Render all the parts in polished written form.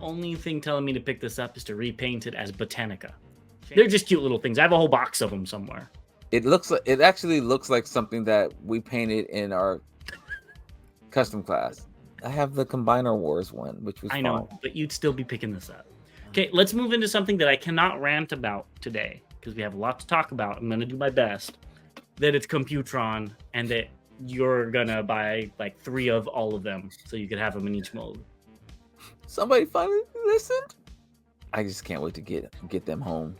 only thing telling me to pick this up is to repaint it as Botanica. They're just cute little things. I have a whole box of them somewhere. It actually looks like something that we painted in our custom class. I have the Combiner Wars one, which was know, fun. but you'd still be picking this up. Okay, let's move into something that I cannot rant about today because we have a lot to talk about. I'm going to do my best. That it's Computron and that you're going to buy like 3 of all of them so you could have them in each mode. Somebody finally listened. I just can't wait to get them home.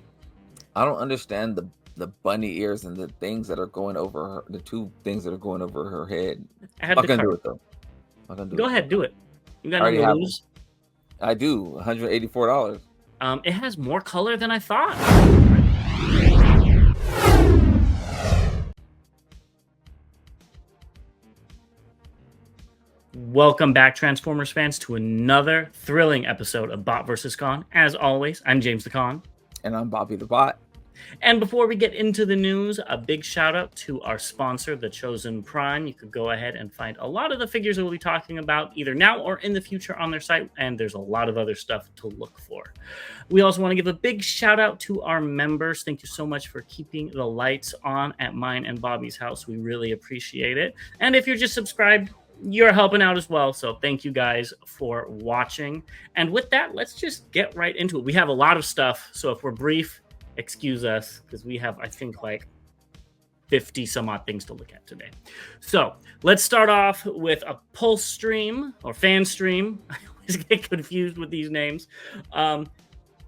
I don't understand the bunny ears and the things that are going over her, the 2 things that are going over her head. I'm not gonna do it though. Go ahead, do it. You got nothing to lose. I do. $184. It has more color than I thought. Welcome back, Transformers fans, to another thrilling episode of Bot vs. Con. As always, I'm James the Con. And I'm Bobby the Bot. And before we get into the news, a big shout out to our sponsor, The Chosen Prime. You could go ahead and find a lot of the figures that we'll be talking about either now or in the future on their site, and there's a lot of other stuff to look for. We also want to give a big shout out to our members. Thank you so much for keeping the lights on at mine and Bobby's house. We really appreciate it. And if you're just subscribed, you're helping out as well. So thank you guys for watching. And with that, let's just get right into it. We have a lot of stuff, so if we're brief, excuse us, because we have, I think, like 50 some odd things to look at today. So let's start off with a pulse stream or fan stream. I always get confused with these names.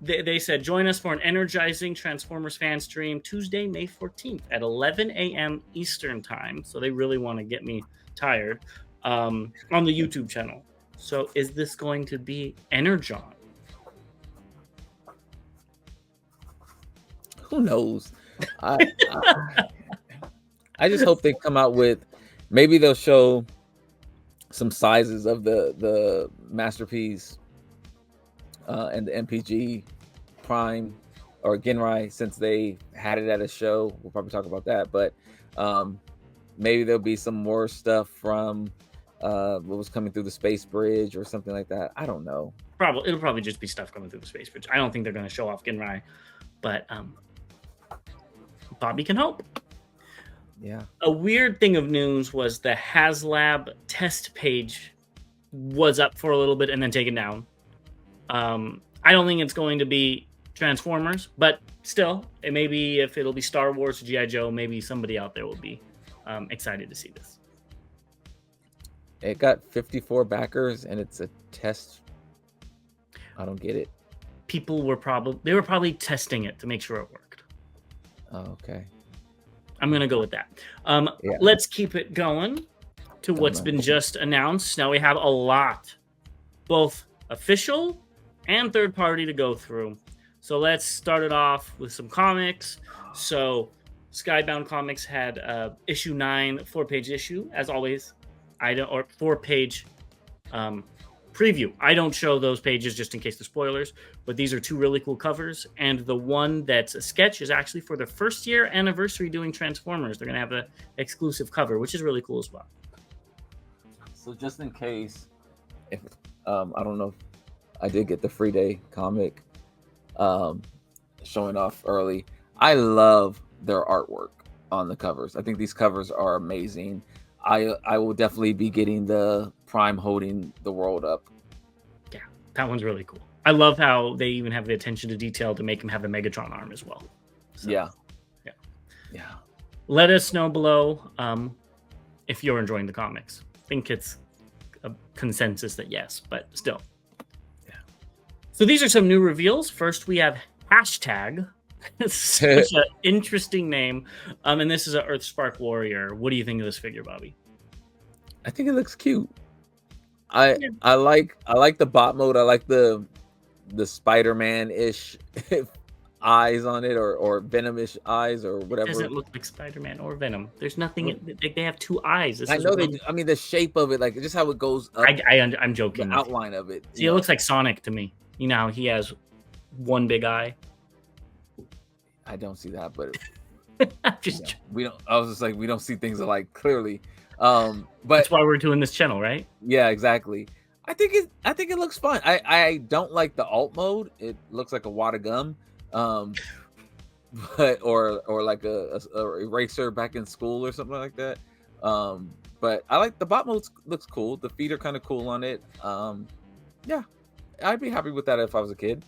They said, join us for an energizing Transformers fan stream Tuesday, May 14th at 11 a.m. Eastern time. So they really want to get me tired on the YouTube channel. So is this going to be Energon? Who knows? I just hope they come out with, maybe they'll show some sizes of the Masterpiece and the MPG Prime or Genrai, since they had it at a show. We'll probably talk about that, but maybe there'll be some more stuff from what was coming through the Space Bridge or something like that. I don't know. It'll probably just be stuff coming through the Space Bridge. I don't think they're going to show off Genrai, but Bobby can hope. Yeah. A weird thing of news was the HasLab test page was up for a little bit and then taken down. I don't think it's going to be Transformers, but still, it may be, if it'll be Star Wars or G.I. Joe, maybe somebody out there will be excited to see this. It got 54 backers and it's a test. I don't get it. People were probably testing it to make sure it worked. Oh, okay. I'm going to go with that. Let's keep it going to what's been just announced. Now we have a lot, both official and third party, to go through. So let's start it off with some comics. So Skybound Comics had issue 9, 4-page issue, as always. 4-page preview. I don't show those pages just in case they're spoilers, but these are 2 really cool covers. And the one that's a sketch is actually for their 1st year anniversary doing Transformers. They're going to have an exclusive cover, which is really cool as well. So just in case, if I don't know if I did get the Free Day comic showing off early. I love their artwork on the covers. I think these covers are amazing. I will definitely be getting the Prime holding the world up. Yeah, that one's really cool. I love how they even have the attention to detail to make him have the Megatron arm as well. So, yeah. Let us know below if you're enjoying the comics. I think it's a consensus that yes, but still. Yeah. So these are some new reveals. First, we have hashtag. It's such an interesting name. And this is an EarthSpark Warrior. What do you think of this figure, Bobby? I think it looks cute. I like the bot mode. I like the Spider-Man-ish eyes on it, or Venom-ish eyes, or whatever. It doesn't look like Spider-Man or Venom. There's nothing. They have 2 eyes. I know they. I mean, the shape of it, like just how it goes up. I'm joking. The outline of it. See, it looks like Sonic to me. You know how he has one big eye. I don't see that, but we don't. I was just like, we don't see things alike clearly. But that's why we're doing this channel, right? Yeah, exactly. I think it looks fun. I don't like the alt mode. It looks like a wad of gum. But or like a eraser back in school or something like that. But I like the bot mode. Looks cool. The feet are kind of cool on it. Yeah, I'd be happy with that if I was a kid.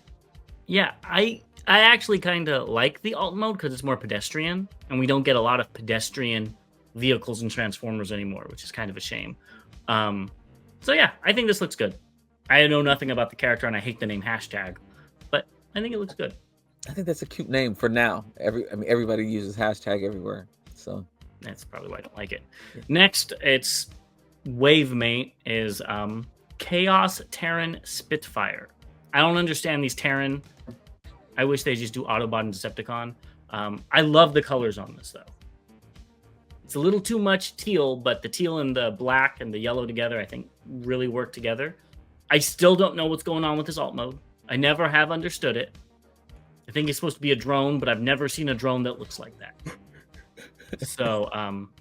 Yeah, I actually kind of like the alt mode because it's more pedestrian, and we don't get a lot of pedestrian vehicles and Transformers anymore, which is kind of a shame. So yeah, I think this looks good. I know nothing about the character, and I hate the name hashtag, but I think it looks good. I think that's a cute name for now. Everybody uses hashtag everywhere, so That's probably why I don't like it. Yeah. Next, it's Wavemate is Chaos Terran Spitfire. I don't understand these Terran. I wish they just do Autobot and Decepticon. I love the colors on this, though. It's a little too much teal, but the teal and the black and the yellow together, I think, really work together. I still don't know what's going on with this alt mode. I never have understood it. I think it's supposed to be a drone, but I've never seen a drone that looks like that. So,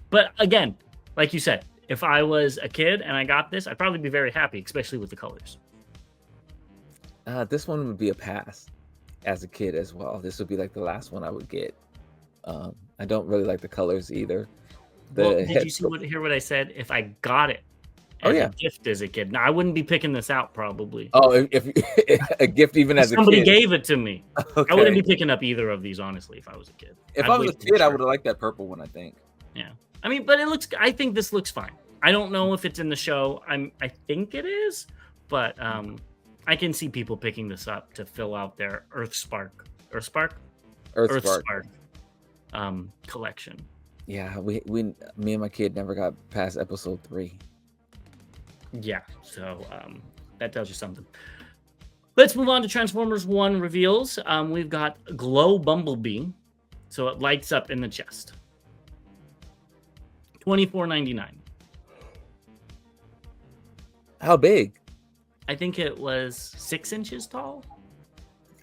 but again, like you said, if I was a kid and I got this, I'd probably be very happy, especially with the colors. This one would be a pass as a kid as well. This would be like the last one I would get. I don't really like the colors either. Did you hear what I said? If I got it as a gift as a kid, now I wouldn't be picking this out probably. Oh, if a gift even as a kid. Somebody gave it to me. Okay. I wouldn't be picking up either of these honestly if I was a kid. If I was a kid, I would have liked that purple one, I think. Yeah. I mean, but I think this looks fine. I don't know if it's in the show. I think it is, but I can see people picking this up to fill out their EarthSpark collection. Yeah, me and my kid never got past episode 3. Yeah, so that tells you something. Let's move on to Transformers 1 reveals. We've got Glow Bumblebee, so it lights up in the chest. $24.99. How big? I think it was 6 inches tall.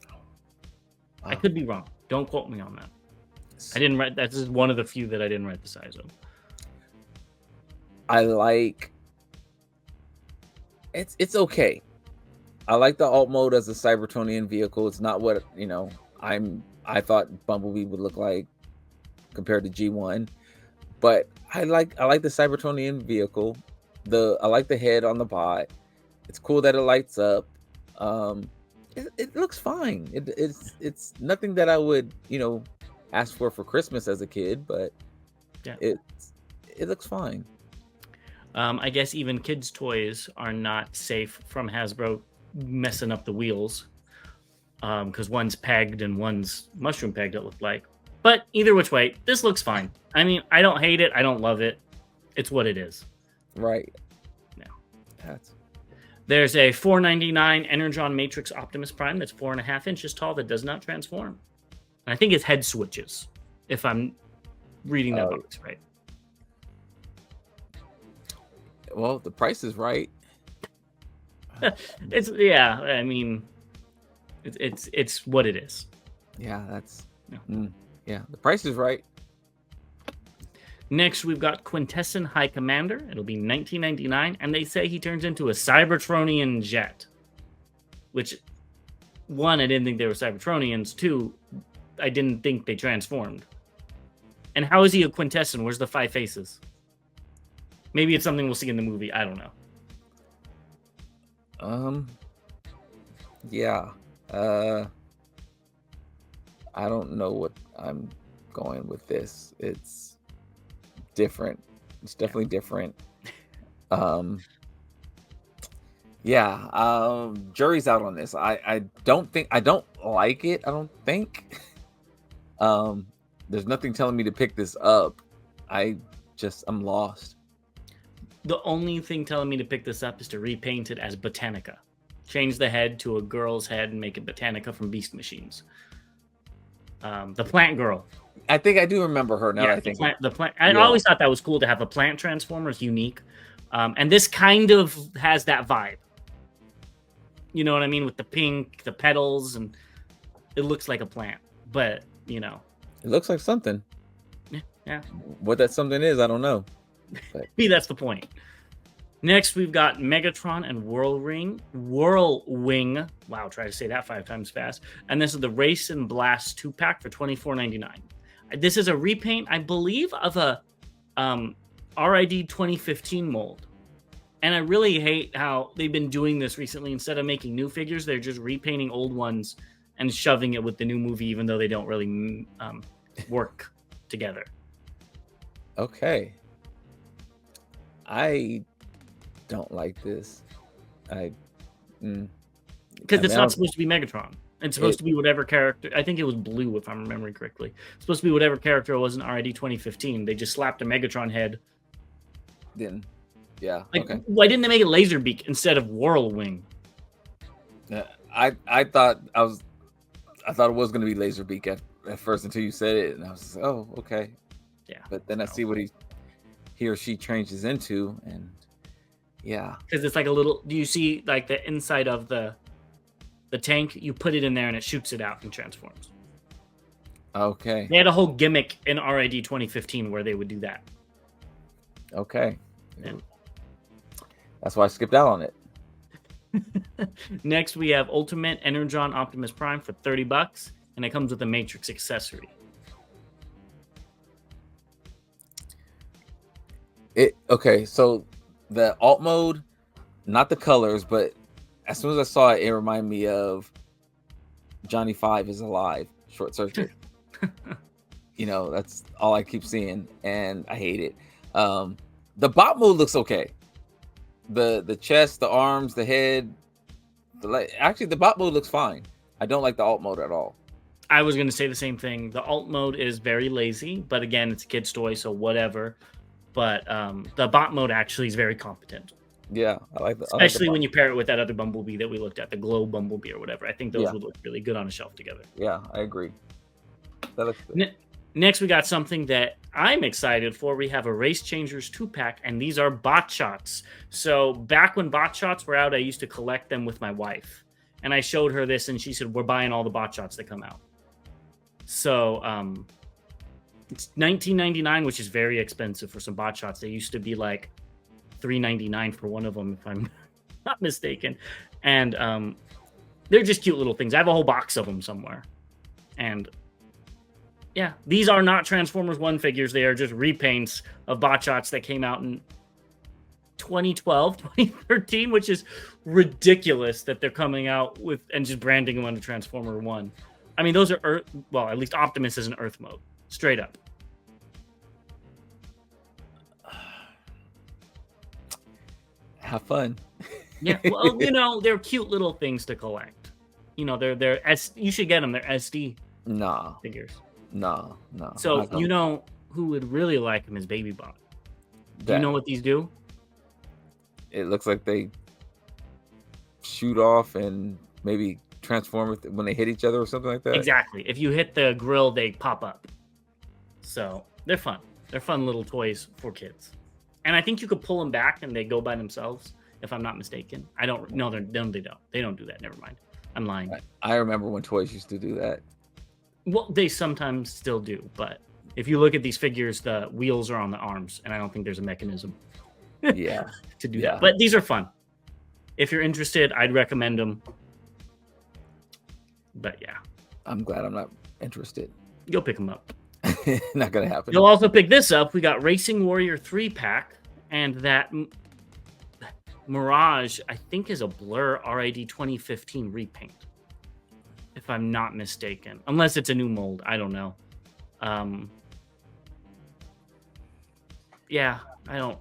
Wow. I could be wrong. Don't quote me on that. I didn't write. This is one of the few that I didn't write the size of. I like. It's okay. I like the alt mode as a Cybertronian vehicle. It's not what I thought Bumblebee would look like compared to G1, but I like the Cybertronian vehicle. I like the head on the bot. It's cool that it lights up. It looks fine. It's nothing that I would ask for Christmas as a kid, but yeah, it looks fine. I guess even kids' toys are not safe from Hasbro messing up the wheels, because one's pegged and one's mushroom pegged, it looked like. But either which way, this looks fine. I mean, I don't hate it. I don't love it. It's what it is. Right. Yeah. There's a $4.99 Energon Matrix Optimus Prime that's 4.5 inches tall that does not transform. And I think it's head switches, if I'm reading that box right. Well, the price is right. It's what it is. Yeah, the price is right. Next, we've got Quintessence High Commander. It'll be $19.99, and they say he turns into a Cybertronian jet. Which, one, I didn't think they were Cybertronians. Two, I didn't think they transformed. And how is he a Quintessence? Where's the 5 faces? Maybe it's something we'll see in the movie. I don't know. Yeah. I don't know what I'm going with this. It's different. It's definitely different. Jury's out on this. I don't like it. I don't think. There's nothing telling me to pick this up. I'm lost. The only thing telling me to pick this up is to repaint it as Botanica. Change the head to a girl's head and make it Botanica from Beast Machines. The plant girl. I think I do remember her now. Yeah, the plant. I always thought that was cool to have a plant transformer. It's unique. And this kind of has that vibe. You know what I mean? With the pink, the petals, and it looks like a plant. But, It looks like something. Yeah. What that something is, I don't know. But maybe that's the point. Next, we've got Megatron and Whirlwing. Wow, try to say that 5 times fast. And this is the Race and Blast 2-pack for $24.99. This is a repaint, I believe, of a RID 2015 mold. And I really hate how they've been doing this recently. Instead of making new figures, they're just repainting old ones and shoving it with the new movie, even though they don't really work together. Okay. I don't like this. Because it's not supposed to be Megatron. It's supposed to be whatever character. I think it was blue, if I'm remembering correctly. It's supposed to be whatever character it was in RID 2015. They just slapped a Megatron head. Then, yeah. Like, okay. why didn't they make it Laserbeak instead of Whirlwing? I thought it was going to be Laserbeak at first until you said it, and I was just like, oh, okay. Yeah. But then I see what he or she changes into, and yeah. Because it's like a little. Do you see like the inside of the tank? You put it in there and it shoots it out and transforms. Okay. They had a whole gimmick in RID 2015 where they would do that. Okay. Yeah. That's why I skipped out on it. Next, we have Ultimate Energon Optimus Prime for $30, and it comes with a Matrix accessory. Okay, so the alt mode, not the colors, but as soon as I saw it, it reminded me of Johnny 5 is Alive, Short Circuit. That's all I keep seeing, and I hate it. The bot mode looks okay. The chest, the arms, the head, actually the bot mode looks fine. I don't like the alt mode at all. I was going to say the same thing. The alt mode is very lazy, but again, it's a kid's toy, so whatever. But the bot mode actually is very competent. Yeah, especially when you pair it with that other Bumblebee that we looked at, the Glow Bumblebee or whatever. I think those would look really good on a shelf together. Yeah, I agree. That looks good. Next, we got something that I'm excited for. We have a Race Changers 2-pack, and these are bot shots. So back when bot shots were out, I used to collect them with my wife. And I showed her this, and she said, we're buying all the bot shots that come out. So it's $19.99, which is very expensive for some bot shots. They used to be like $3.99 for one of them, if I'm not mistaken. And they're just cute little things. I have a whole box of them somewhere. And yeah, these are not Transformers 1 figures. They are just repaints of bot shots that came out in 2012, 2013, which is ridiculous that they're coming out with and just branding them under Transformer 1. I mean, those are well, at least Optimus is in Earth mode, straight up. Have fun. Yeah, well, they're cute little things to collect. They're you should get them. They're SD figures. No. So who would really like them is Baby Bot. Do you know what these do? It looks like they shoot off and maybe transform when they hit each other or something like that. Exactly. If you hit the grill, they pop up. So they're fun. They're fun little toys for kids. And I think you could pull them back and they go by themselves, if I'm not mistaken. I don't. No, they don't. They don't do that. Never mind. I'm lying. I remember when toys used to do that. Well, they sometimes still do, but if you look at these figures, the wheels are on the arms, and I don't think there's a mechanism to do that. But these are fun. If you're interested, I'd recommend them. But yeah. I'm glad I'm not interested. You'll pick them up. Not going to happen. You'll also pick this up. We got Racing Warrior 3-pack, and that Mirage, I think, is a Blur RID 2015 repaint. If I'm not mistaken, unless it's a new mold, I don't know. Yeah, I don't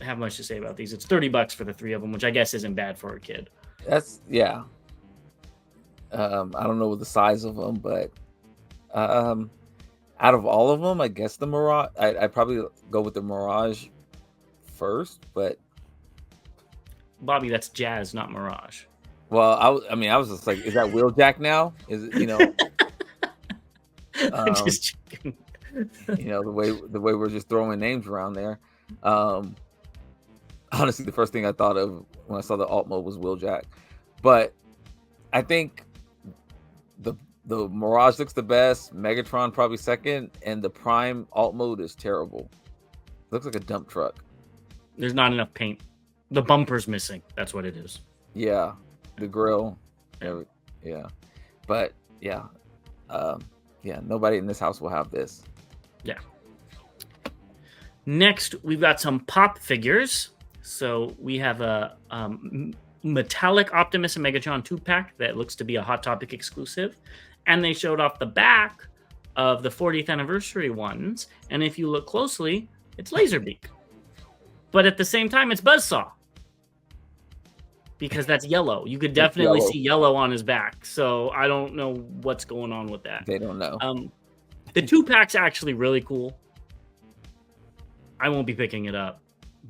have much to say about these. It's $30 for the 3 of them, which I guess isn't bad for a kid. That's I don't know what the size of them, but out of all of them, I guess the Mirage. I'd probably go with the Mirage first, but Bobby, that's Jazz, not Mirage. Well, I was just like, is that Wheeljack now? Is it, just checking. The way we're just throwing names around there. Honestly, the first thing I thought of when I saw the alt mode was Wheeljack, but I think the Mirage looks the best. Megatron probably second, and the Prime alt mode is terrible. Looks like a dump truck. There's not enough paint. The bumper's missing. That's what it is. Yeah, the grill. Yeah, but yeah, nobody in this house will have this. Yeah. Next, we've got some pop figures. So we have a metallic Optimus and Megatron 2-pack that looks to be a Hot Topic exclusive. And they showed off the back of the 40th anniversary ones. And if you look closely, it's Laserbeak. But at the same time, it's Buzzsaw. Because that's yellow. You could definitely see yellow on his back. So I don't know what's going on with that. They don't know. The 2-pack's actually really cool. I won't be picking it up,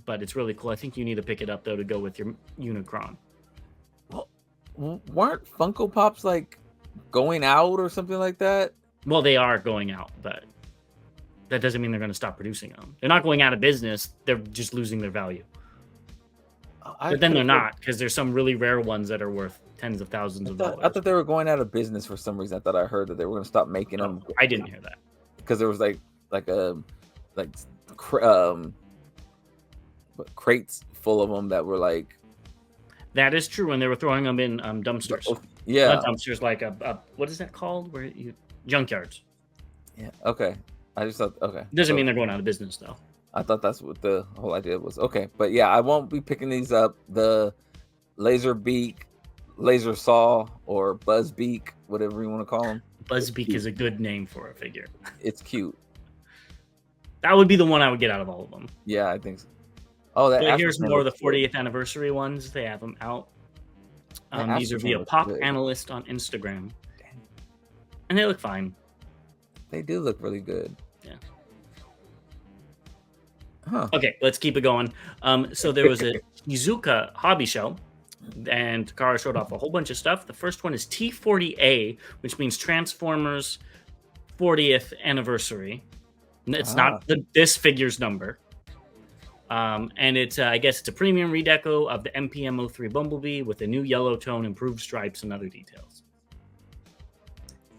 but it's really cool. I think you need to pick it up, though, to go with your Unicron. Well, weren't Funko Pops, like, going out or something like that? Well, they are going out, but that doesn't mean they're going to stop producing them. They're not going out of business. They're just losing their value. But then they're not, because there's some really rare ones that are worth tens of thousands of dollars. I thought they were going out of business for some reason. I thought I heard that they were going to stop making them. I didn't hear that. Because there was crates full of them that were like. That is true, and they were throwing them in dumpsters. Yeah, not dumpsters, like a what is that called? Where you junkyards. Yeah. Okay. I just thought. Okay. Doesn't mean they're going out of business, though. I thought that's what the whole idea was. Okay, but yeah, I won't be picking these up. The Laserbeak, Laser Saw, or Buzzbeak, whatever you want to call them. Buzzbeak is a good name for a figure. It's cute. That would be the one I would get out of all of them. Yeah, I think so. Oh, here's more of the 40th anniversary ones. They have them out. These are via Pop Analyst on Instagram. And they look fine. They do look really good. Yeah. Huh. Okay, let's keep it going. So there was a Shizuoka Hobby Show, and Takara showed off a whole bunch of stuff. The first one is T40A, which means Transformers 40th Anniversary. It's not this figure's number. And it's, I guess it's a premium redeco of the MPM-03 Bumblebee with a new yellow tone, improved stripes, and other details.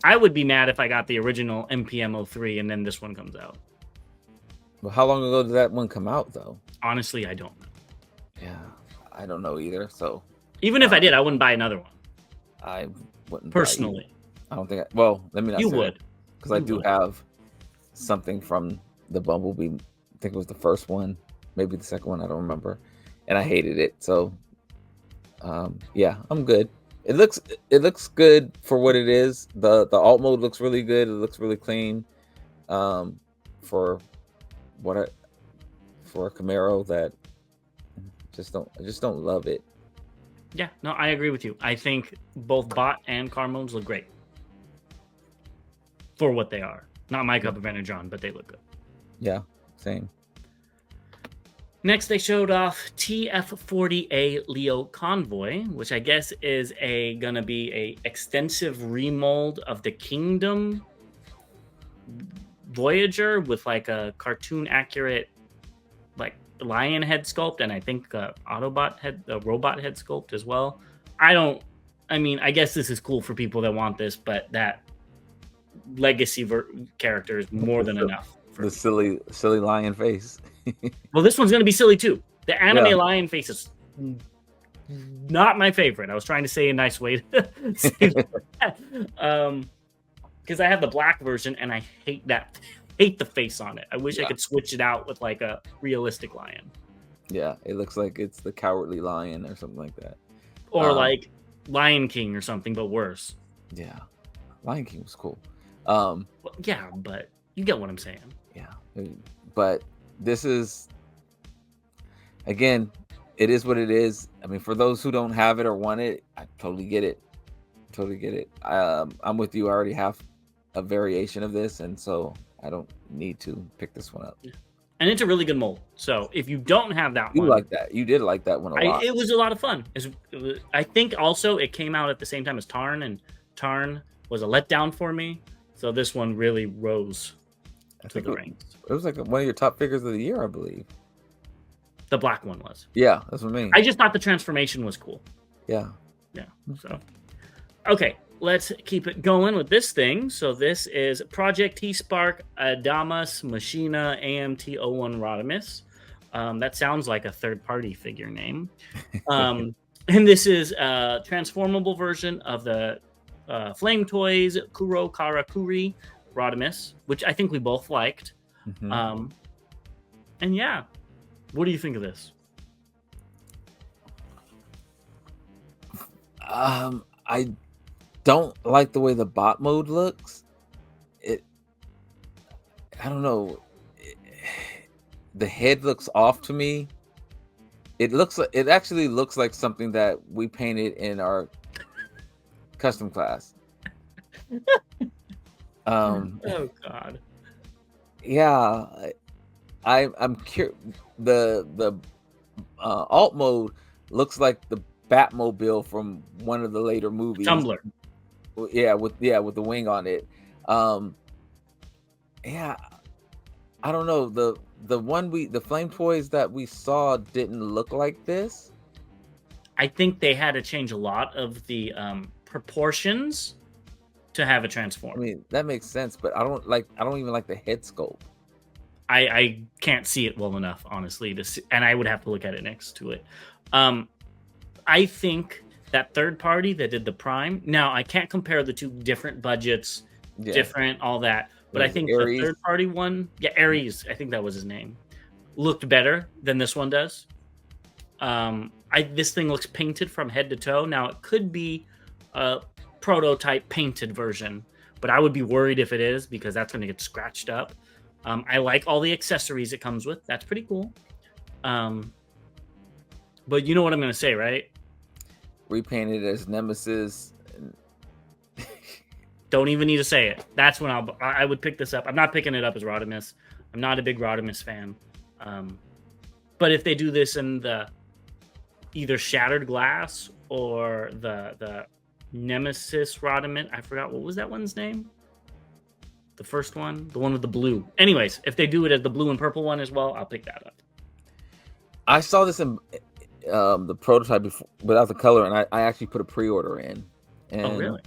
I would be mad if I got the original MPM-03 and then this one comes out. Well, how long ago did that one come out, though? Honestly, I don't know. Yeah, I don't know either. So even if I did, I wouldn't buy another one. I wouldn't personally. I don't think. Well, let me not. You would, because I do have something from the Bumblebee. I think it was the first one, maybe the second one. I don't remember, and I hated it. So, yeah, I'm good. It looks good for what it is. The alt mode looks really good. It looks really clean. For a Camaro that I just don't love it. Yeah, no, I agree with you. I think both bot and car modes look great for what they are. Not my cup of energon, but they look good. Yeah, same. Next, they showed off TF40A Leo Convoy, which I guess is gonna be a extensive remold of the Kingdom Voyager with like a cartoon accurate like lion head sculpt, and I think a robot head sculpt as well. I guess this is cool for people that want this, but that legacy character is more than enough. The silly lion face. Well, this one's gonna be silly too. The anime lion face is not my favorite. I was trying to say a nice way to say that. Because I have the black version and I hate the face on it. I wish I could switch it out with like a realistic lion. Yeah, it looks like it's the Cowardly Lion or something like that. Or like Lion King or something, but worse. Yeah, Lion King was cool. Yeah, but you get what I'm saying. Yeah, but this is, again, it is what it is. I mean, for those who don't have it or want it, I totally get it. I'm with you. I already have a variation of this, and so I don't need to pick this one up. And it's a really good mold. So if you don't have that one, you did like that one a lot. It was a lot of fun. I think also it came out at the same time as Tarn, and Tarn was a letdown for me. So this one really rose to the ranks. It was like one of your top figures of the year, I believe. The black one was. Yeah, that's what I mean. I just thought the transformation was cool. Yeah. So, okay, let's keep it going with this thing. So this is Project T-Spark Adamas Machina AMT01 Rodimus. That sounds like a third-party figure name. And this is a transformable version of the Flame Toys Kuro Karakuri Rodimus, which I think we both liked. Mhm. And yeah, what do you think of this? I don't like the way the bot mode looks. I don't know. The head looks off to me. It actually looks like something that we painted in our custom class. Oh God. Yeah, I'm curious. The alt mode looks like the Batmobile from one of the later movies. Tumblr. Yeah, with the wing on it. Yeah, I don't know. The Flame Toys that we saw didn't look like this. I think they had to change a lot of the proportions to have a transform. I mean, that makes sense, but I don't even like the head sculpt. I can't see it well enough, honestly, to see, and I would have to look at it next to it. I think that third party that did the Prime. Now, I can't compare the two different budgets, different all that, but I think the third party one, Ares, I think that was his name, looked better than this one does. This thing looks painted from head to toe. Now, it could be a prototype painted version, but I would be worried if it is, because that's going to get scratched up. I like all the accessories it comes with. That's pretty cool. But you know what I'm going to say, right? Repainted as Nemesis. Don't even need to say it. That's when I would pick this up. I'm not picking it up as Rodimus. I'm not a big Rodimus fan. But if they do this in the either Shattered Glass or the Nemesis Rodimus, I forgot, what was that one's name? The first one? The one with the blue. Anyways, if they do it as the blue and purple one as well, I'll pick that up. I saw this in the prototype before, without the color, and I actually put a pre-order in. Oh, really?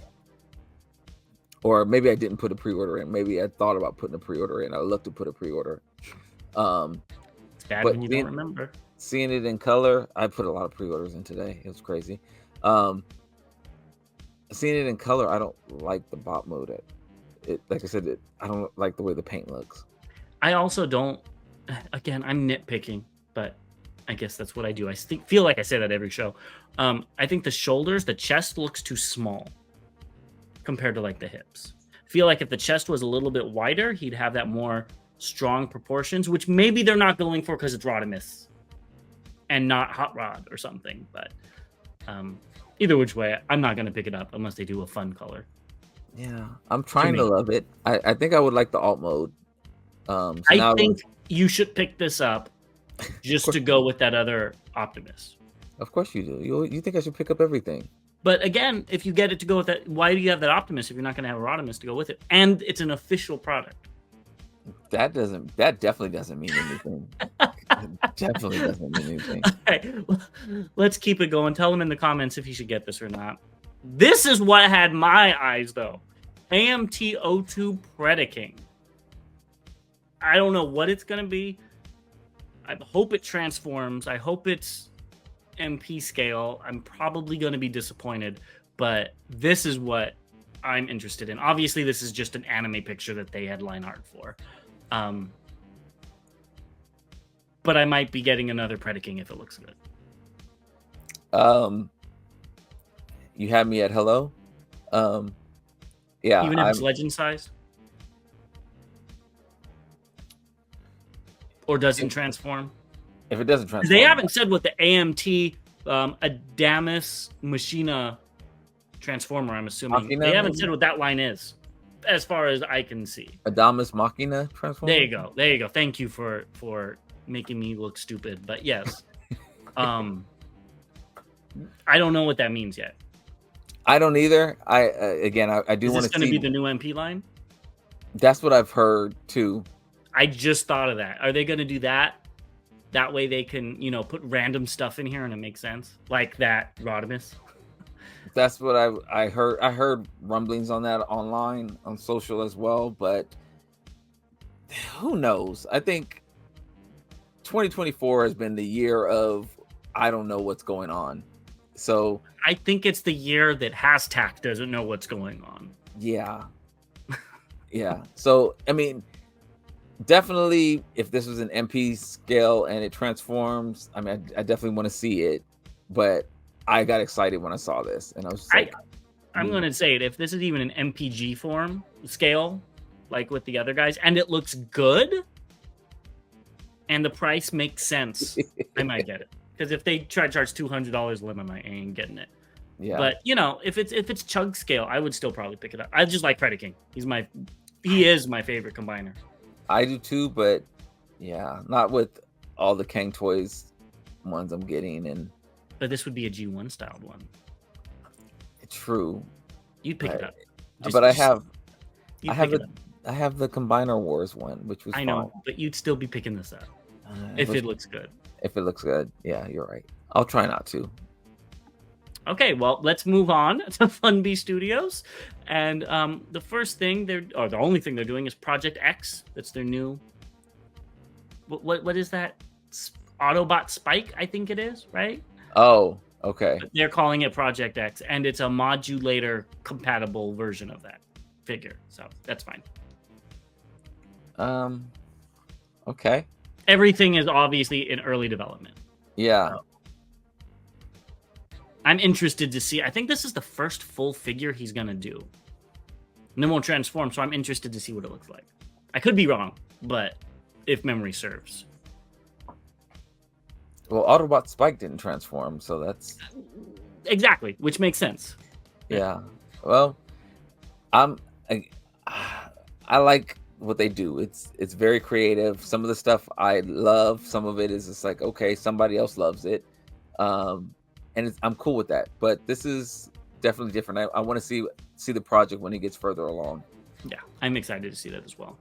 Or maybe I didn't put a pre-order in. Maybe I thought about putting a pre-order in. I looked to put a pre-order. It's bad when you don't remember. Seeing it in color, I put a lot of pre-orders in today. It was crazy. Seeing it in color, I don't like the bot mode. Like I said, I don't like the way the paint looks. I also don't. Again, I'm nitpicking, but I guess that's what I do. I feel like I say that every show. I think the shoulders, the chest looks too small compared to like the hips. I feel like if the chest was a little bit wider, he'd have that more strong proportions, which maybe they're not going for because it's Rodimus and not Hot Rod or something. But either which way, I'm not going to pick it up unless they do a fun color. Yeah, I'm trying to love it. I think I would like the alt mode. I think you should pick this up just to go with that other Optimus. Of course you do. You think I should pick up everything. But again, if you get it to go with that, why do you have that Optimus if you're not going to have a Rodimus to go with it? And it's an official product. That definitely doesn't mean anything. Definitely doesn't mean anything. All right, well, let's keep it going. Tell them in the comments if you should get this or not. This is what had my eyes, though. AMT02 Predaking. I don't know what it's going to be. I hope it transforms. I hope it's MP scale. I'm probably going to be disappointed, but this is what I'm interested in. Obviously, this is just an anime picture that they had line art for. But I might be getting another Predaking if it looks good. You had me at hello. Yeah. Even if it's legend size? Or doesn't transform? If it doesn't transform. They haven't said what the AMT Adamas Machina transformer, I'm assuming. Machina, they haven't said what that line is, as far as I can see. Adamas Machina transformer? There you go. Thank you for making me look stupid. But yes. I don't know what that means yet. I don't either. I do want to see. Is this going to be the new MP line? That's what I've heard too. I just thought of that. Are they going to do that? That way they can, put random stuff in here and it makes sense. Like that Rodimus. That's what I heard. I heard rumblings on that online, on social as well, but who knows? I think 2024 has been the year of I don't know what's going on. So I think it's the year that Hashtag doesn't know what's going on. yeah. Yeah. So I mean, definitely if this was an MP scale and it transforms, I mean, I definitely want to see it. But I got excited when I saw this, and I was just like, I'm going to say it. If this is even an MPG form scale, like with the other guys, and it looks good, and the price makes sense, I might get it. Because if they try to charge $200 limit, I ain't getting it. yeah. But you know, if it's chug scale, I would still probably pick it up. I just like Predaking. He is my favorite combiner. I do too, but yeah, not with all the Kang Toys ones I'm getting. But this would be a G1 styled one. True. You'd pick it up. But I have the Combiner Wars one, which was I know, but you'd still be picking this up if it looks good. If it looks good, yeah, you're right. I'll try not to. Okay, well, let's move on to Funbe Studios, and the first thing the only thing they're doing is Project X. That's their new. What is that? Autobot Spike, I think it is, right? Oh, okay. They're calling it Project X, and it's a modulator compatible version of that figure, so that's fine. Okay. Everything is obviously in early development. Yeah. So I'm interested to see. I think this is the first full figure he's gonna do. And then won't transform, so I'm interested to see what it looks like. I could be wrong, but if memory serves. Well, Autobot Spike didn't transform, so that's exactly, which makes sense. Yeah. Well, I like what they do. It's very creative. Some of the stuff I love. Some of it is just like, okay, somebody else loves it, and I'm cool with that. But this is definitely different. I want to see the project when it gets further along. Yeah, I'm excited to see that as well.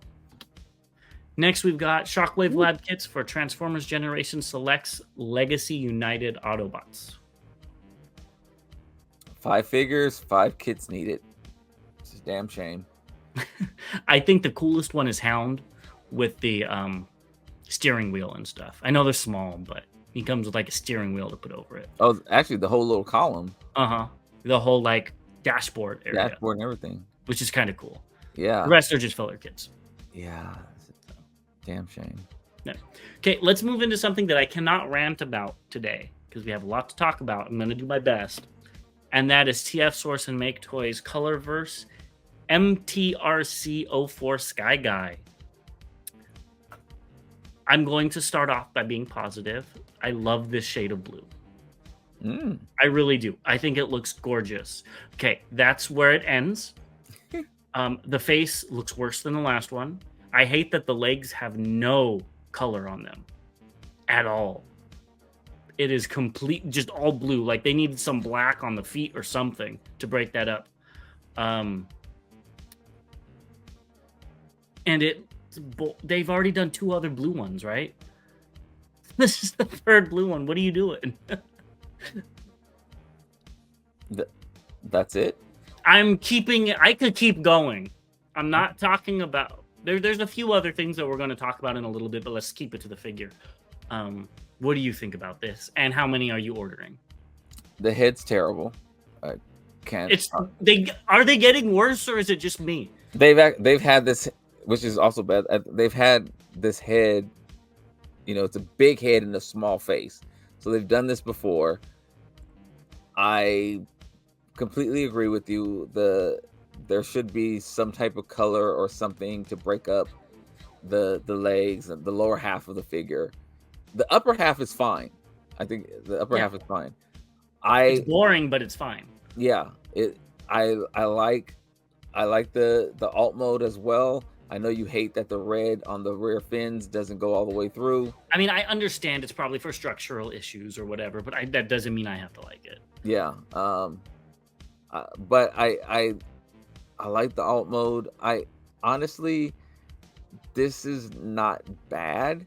Next, we've got Shockwave Lab kits for Transformers Generation Selects Legacy United Autobots. 5 figures, 5 kits needed. It's a damn shame. I think the coolest one is Hound with the steering wheel and stuff. I know they're small, but he comes with like a steering wheel to put over it. Oh, actually, the whole little column. The whole like dashboard area. Dashboard and everything. Which is kind of cool. Yeah. The rest are just filler kits. Yeah. Damn shame. No. Okay, let's move into something that I cannot rant about today because we have a lot to talk about. I'm going to do my best. And that is TF Source and MakeToys Colorverse MTRC04 Sky Guy. I'm going to start off by being positive. I love this shade of blue. I really do. I think it looks gorgeous. Okay, that's where it ends. The face looks worse than the last one. I hate that the legs have no color on them at all. It is complete, just all blue. Like they needed some black on the feet or something to break that up. And they've already done 2 other blue ones, right? This is the 3rd blue one. What are you doing? That's it? I could keep going. I'm not talking about... There's a few other things that we're going to talk about in a little bit, but let's keep it to the figure. What do you think about this? And how many are you ordering? The head's terrible. I can't... Are they getting worse, or is it just me? They've had this, which is also bad. They've had this head, it's a big head and a small face. So they've done this before. I completely agree with you. There should be some type of color or something to break up the legs and the lower half of the figure. The upper half is fine. I think the upper half is fine. It's boring, but it's fine. Yeah, I like the alt mode as well. I know you hate that the red on the rear fins doesn't go all the way through. I mean, I understand it's probably for structural issues or whatever, but that doesn't mean I have to like it. Yeah. But I like the alt mode. I honestly, this is not bad.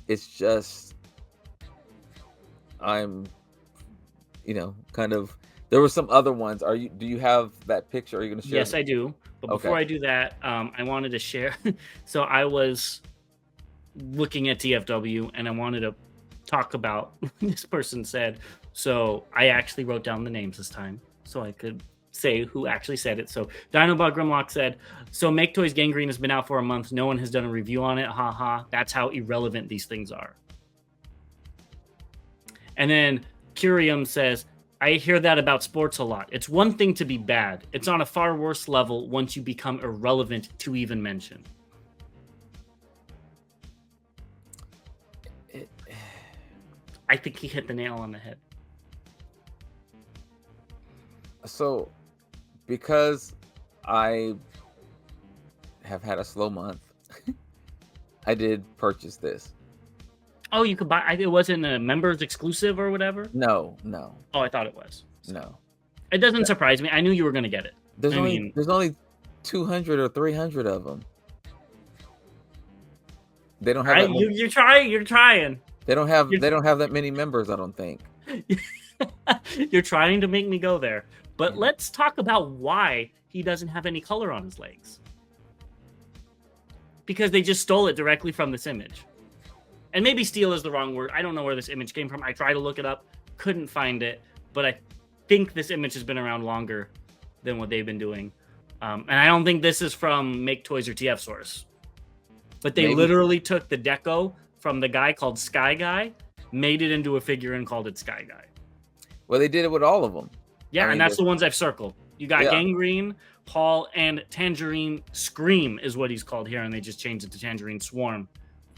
It's just I'm, kind of. There were some other ones. Do you have that picture? Are you going to share? Yes, I do. But before I do that, I wanted to share. So I was looking at TFW, and I wanted to talk about what this person said. So I actually wrote down the names this time so I could say who actually said it. So Dinobot Grimlock said, so MakeToys Gangrene has been out for a month. No one has done a review on it. Haha. That's how irrelevant these things are. And then Curium says, I hear that about sports a lot. It's one thing to be bad. It's on a far worse level once you become irrelevant to even mention. I think he hit the nail on the head. So, because I have had a slow month, I did purchase this. Oh, you could buy. It wasn't a members exclusive or whatever. No. Oh, I thought it was. No. It doesn't surprise me. I knew you were going to get it. There's only 200 or 300 of them. They don't have. You're trying. You're trying. They don't have. They don't have that many members. I don't think. You're trying to make me go there. But let's talk about why he doesn't have any color on his legs. Because they just stole it directly from this image. And maybe steal is the wrong word. I don't know where this image came from. I tried to look it up. Couldn't find it. But I think this image has been around longer than what they've been doing. And I don't think this is from MakeToys or TF Source. But they literally took the deco from the guy called Sky Guy, made it into a figure and called it Sky Guy. Well, they did it with all of them. Yeah, and that's the ones I've circled. You got Gangrene, Paul, and Tangerine Scream is what he's called here, and they just changed it to Tangerine Swarm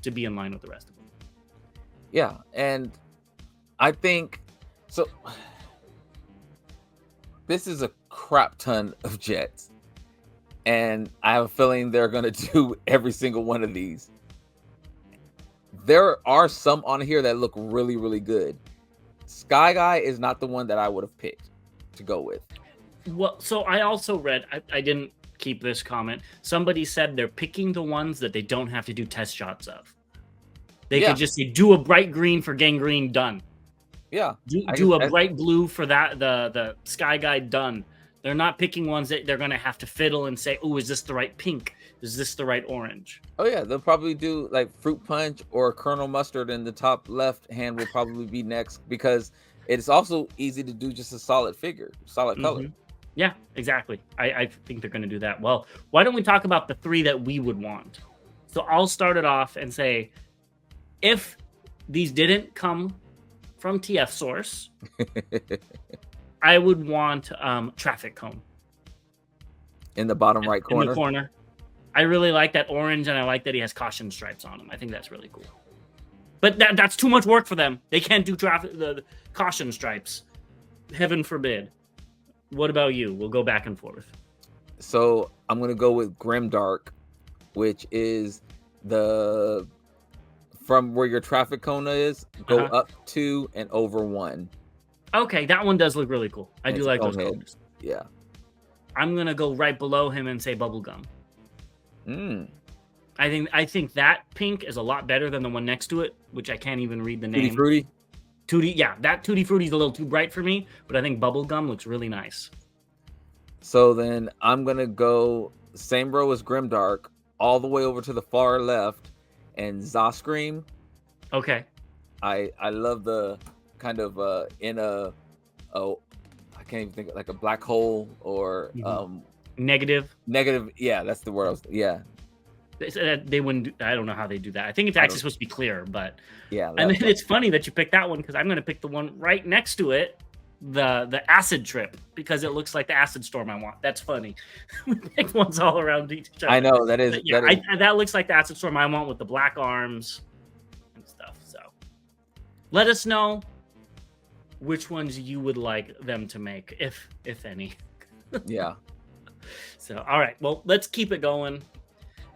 to be in line with the rest of them. Yeah, and I think so. This is a crap ton of jets, and I have a feeling they're going to do every single one of these. There are some on here that look really, really good. Sky Guy is not the one that I would have picked to go with. Well, so I also read, I didn't keep this comment. Somebody said they're picking the ones that they don't have to do test shots of. They could just say, do a bright green for Gangrene, done. Yeah. Do a bright blue for that the Sky Guy, done. They're not picking ones that they're going to have to fiddle and say, oh, is this the right pink? Is this the right orange? Oh, yeah. They'll probably do like Fruit Punch or Colonel Mustard in the top left hand will probably be next because it's also easy to do just a solid figure, solid color. Yeah, exactly. I think they're going to do that. Well, why don't we talk about the three that we would want? So I'll start it off and say, if these didn't come from TF Source, I would want Traffic Cone. In the bottom right corner? In the corner. I really like that orange, and I like that he has caution stripes on him. I think that's really cool. But that's too much work for them. They can't do the caution stripes. Heaven forbid. What about you? We'll go back and forth. So I'm going to go with Grimdark, which is the... From where your traffic cone is, go up 2 and over 1. Okay, that one does look really cool. I do like those colors. Yeah. I'm going to go right below him and say Bubblegum. I think that pink is a lot better than the one next to it, which I can't even read the name. Tutti Frutti? That Tutti Frutti is a little too bright for me, but I think Bubblegum looks really nice. So then I'm going to go same row as Grimdark, all the way over to the far left, and Zoscream. Okay. I love the kind of in a I can't even think of, like a black hole or negative. Yeah, that's the word. They wouldn't. I don't know how they do that. I think it's actually supposed to be clear, but yeah. And then it's funny that you picked that one because I'm going to pick the one right next to it, the acid trip, because it looks like the acid storm I want. That's funny. We picked ones all around each other. I know that is. That looks like the acid storm I want with the black arms and stuff. So let us know which ones you would like them to make, if any. Yeah. So all right, well, let's keep it going.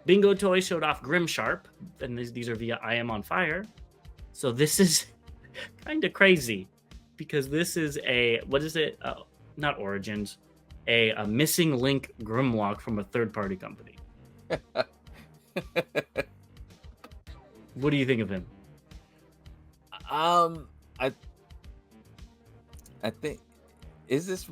Bingo Toys showed off Grimsharp, and these are via I Am on Fire. So this is kind of crazy because this is what is it? Not Origins, a missing link Grimlock from a third-party company. What do you think of him? I think, is this,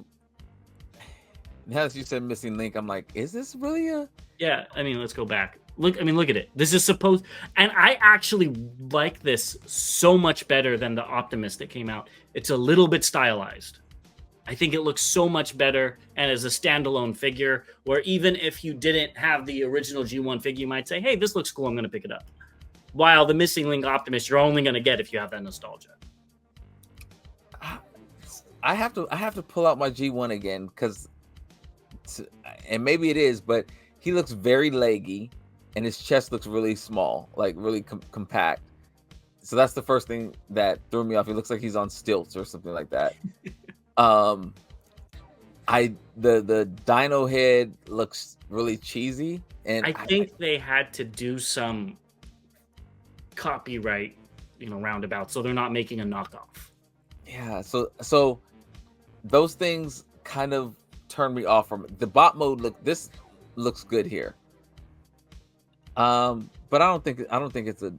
now that you said missing link, I'm like, is this really a... Yeah, I mean, let's go back. Look at it. This is supposed, and I actually like this so much better than the Optimus that came out. It's a little bit stylized. I think it looks so much better, and as a standalone figure, where even if you didn't have the original G1 figure, you might say, hey, this looks cool, I'm going to pick it up. While the Missing Link Optimus, you're only going to get if you have that nostalgia. I have to pull out my G1 again, because, and maybe it is, but he looks very leggy, and his chest looks really small, like really compact. So that's the first thing that threw me off. He looks like he's on stilts or something like that. The dino head looks really cheesy, and I think they had to do some copyright, roundabout, so they're not making a knockoff. Yeah, so those things kind of turn me off from it. The bot mode. This looks good here. But I don't think it's a,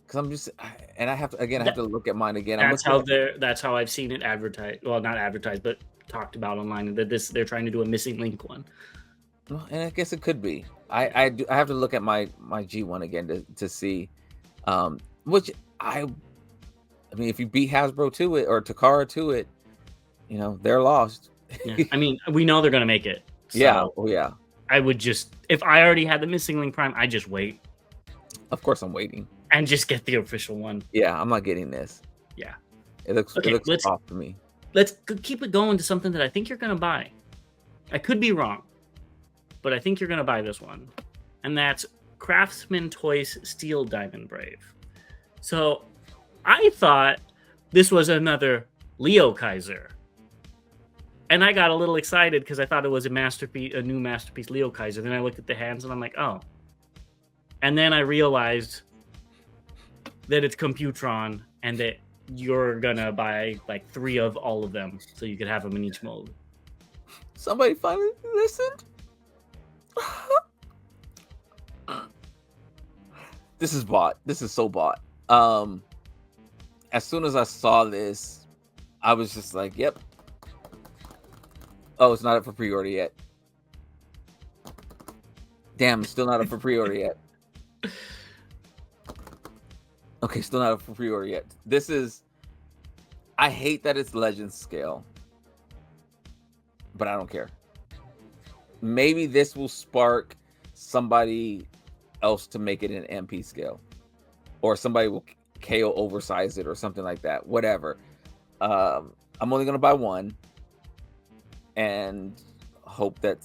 because I'm just, and I have to look at mine again. That's how I've seen it advertised. Well, not advertised, but talked about online. That they're trying to do a Missing Link one. Well, and I guess it could be. I have to look at my G1 again to see, which I mean, if you beat Hasbro to it or Takara to it, they're lost. Yeah. I mean, we know they're gonna make it. So yeah. Oh yeah. I would just, if I already had the Missing Link Prime, I just wait. Of course, I'm waiting. And just get the official one. Yeah, I'm not getting this. Yeah. It looks off to me. Let's keep it going to something that I think you're gonna buy. I could be wrong, but I think you're gonna buy this one, and that's Craftsman Toys Steel Diamond Brave. So I thought this was another Leo Kaiser. And I got a little excited because I thought it was a new masterpiece Leo Kaiser. Then I looked at the hands and I'm like, oh. And then I realized that it's Computron and that you're gonna buy like 3 of all of them so you could have them in each mold. Somebody finally listened. This is bought. This is so bought. As soon as I saw this, I was just like, yep. Oh, it's not up for pre-order yet. Damn, it's still not up for pre-order yet. Okay, still not up for pre-order yet. This is, I hate that it's legend scale, but I don't care. Maybe this will spark somebody else to make it an MP scale, or somebody will KO oversize it or something like that. Whatever. I'm only gonna buy one, and hope that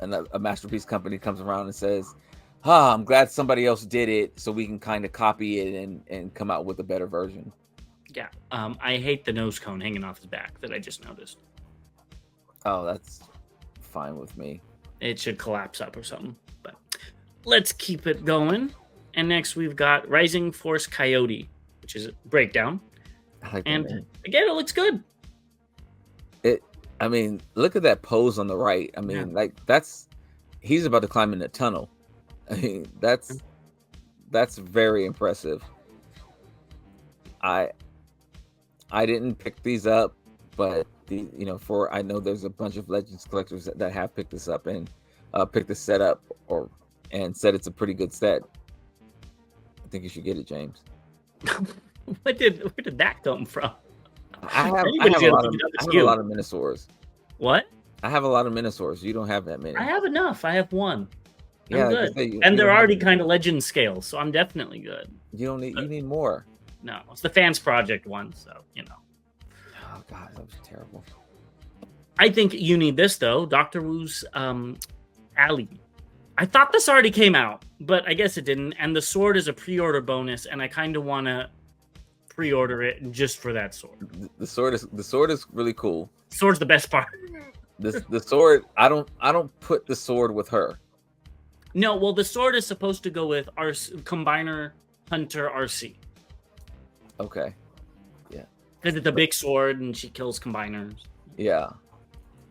a masterpiece company comes around and says, I'm glad somebody else did it, so we can kind of copy it and come out with a better version. Yeah. I hate the nose cone hanging off his back that I just noticed. Oh, that's fine with me. It should collapse up or something. But let's keep it going. And next we've got Rising Force Coyote, which is a breakdown. I like that and name. Again, it looks good. I mean, look at that pose on the right. I mean, he's about to climb in a tunnel. I mean, that's very impressive. I didn't pick these up, but I know there's a bunch of Legends collectors that have picked this up and picked this set up and said it's a pretty good set. I think you should get it, James. Where did that come from? I have a lot of Minosaurs. What? I have a lot of Minosaurs. You don't have that many. I have enough. I have one. Yeah, I'm good. And they're already kind of legend scale, so I'm definitely good. You need more. No, it's the Fans Project one, so Oh god, that was terrible. I think you need this though, Dr. Wu's Alley. I thought this already came out, but I guess it didn't. And the sword is a pre-order bonus, and I kind of want to pre-order it just for that sword. The sword is really cool. Sword's the best part. The sword, I don't put the sword with her. No, well, the sword is supposed to go with our Combiner Hunter RC. Okay. Yeah. Because it's a big sword and she kills combiners. Yeah.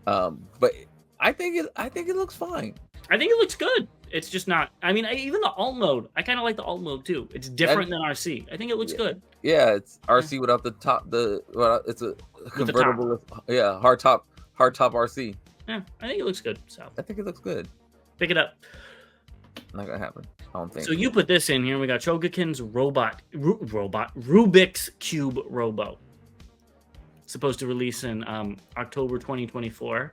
But I think it looks fine. I think it looks good. It's just not. I mean, even the alt mode. I kind of like the alt mode too. It's different than RC. I think it looks good. Yeah, it's RC without the top. It's a convertible. Yeah, hard top RC. Yeah, I think it looks good. So I think it looks good. Pick it up. Not gonna happen. I don't think. So you put this in here. We got Chogakin's Rubik's Cube Robo. Supposed to release in October 2024.